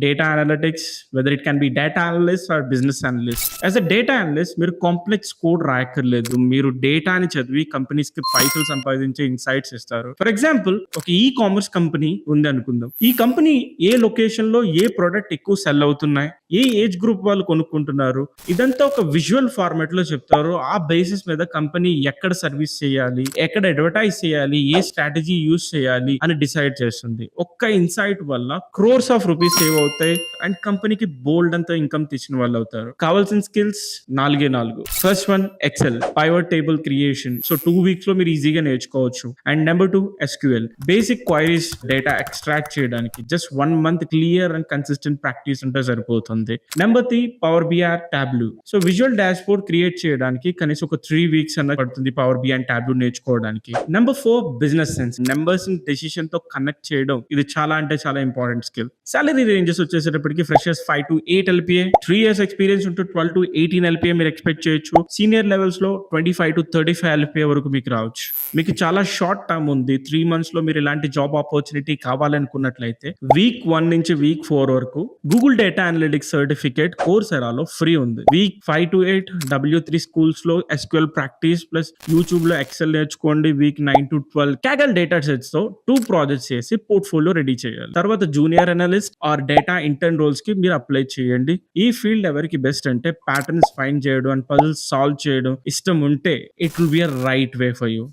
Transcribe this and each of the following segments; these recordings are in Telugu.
Data analytics, whether it can be data analyst or business analyst. As a data analyst, మీరు కాంప్లెక్స్ కోడ్ రాయక్కర్లేదు. మీరు డేటాని చదివి కంపెనీస్ కి పైసలు సంపాదించే ఇన్సైట్స్ ఇస్తారు. ఫర్ ఎగ్జాంపుల్, ఒక కామర్స్ కంపెనీ ఉంది అనుకుందాం. ఈ కంపెనీ ఏ లొకేషన్ లో ఏ ప్రొడక్ట్ ఎక్కువ సెల్ అవుతున్నాయి, ఏ ఏజ్ గ్రూప్ వాళ్ళు కొనుక్కుంటున్నారు, ఇదంతా ఒక విజువల్ ఫార్మాట్ లో చెప్తారు. ఆ బేసిస్ మీద కంపెనీ ఎక్కడ సర్వీస్ చేయాలి, ఎక్కడ అడ్వర్టైజ్ చేయాలి, ఏ స్ట్రాటజీ యూజ్ చేయాలి అని డిసైడ్ చేస్తుంది. ఒక్క ఇన్సైట్ వల్ల క్రోర్స్ ఆఫ్ రూపీస్ సేవ్ అవుతాయి అండ్ కంపెనీకి బోల్డ్ అంతా ఇన్కమ్ తెచ్చిన వాళ్ళు అవుతారు. కావాల్సిన skills 4. First one Excel, pivot table creation. So 2 weeks లో మీరు ఈజీగా నేర్చుకోవచ్చు. And number 2 SQL, basic queries data extract చేయడానికి just 1 month clear and consistent practice ఉంటే సరిపోతుంది. Number 3 Power BI Tableau. So visual dashboard create చేయడానికి కనీసం ఒక 3 వీక్స్ అన్న పడుతుంది పవర్ బిఐ అండ్ టాబ్లూ నేర్చుకోవడానికి. Number 4 business sense, numbers decision తో కనెక్ట్ చేయడం. ఇది చాలా అంటే చాలా ఇంపార్టెంట్ స్కిల్. సాలరీ రేంజెస్ వచ్చేసేటప్పటికి freshers 5 to 8 LPA, 3 years experience ఉంటే 12 to 18 LPA మీరు ఎక్స్పెక్ట్ చేయొచ్చు. సీనియర్ లెవెల్స్ లో 25 to 35 LPA వరకు మీకు రావచ్చు. మీకు చాలా షార్ట్ టర్మ్ ఉంది. 3 months లో మీరు ఇలాంటి జాబ్ ఆపర్చునిటీ కావాలనుకున్నట్లయితే వీక్ 1 నుంచి వీక్ 4 వరకు గూగుల్ డేటా అనలిటిక్స్ సర్టిఫికేట్ కోర్సెరాలో ఫ్రీ ఉంది. వీక్ 5 to 8 W3 స్కూల్స్ లో SQL ప్రాక్టీస్ ప్లస్ యూట్యూబ్ లో ఎక్సెల్ నేర్చుకోండి. Week 9 to 12 Kaggle data sets తో 2 ప్రాజెక్ట్స్ చేసి పోర్ట్ఫోలియో రెడీ చేయాలి. తర్వాత junior analyst or data intern roles కి మీరు అప్లై చేయండి. ఈ ఫీల్డ్ ఎవరికి బెస్ట్ అంటే ప్యాటర్న్స్ ఫైండ్ చేయడం అండ్ పజిల్స్ సాల్వ్ చేయడం ఇష్టం ఉంటే it will be a right way for you.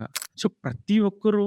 So ప్రతి ఒక్కరూ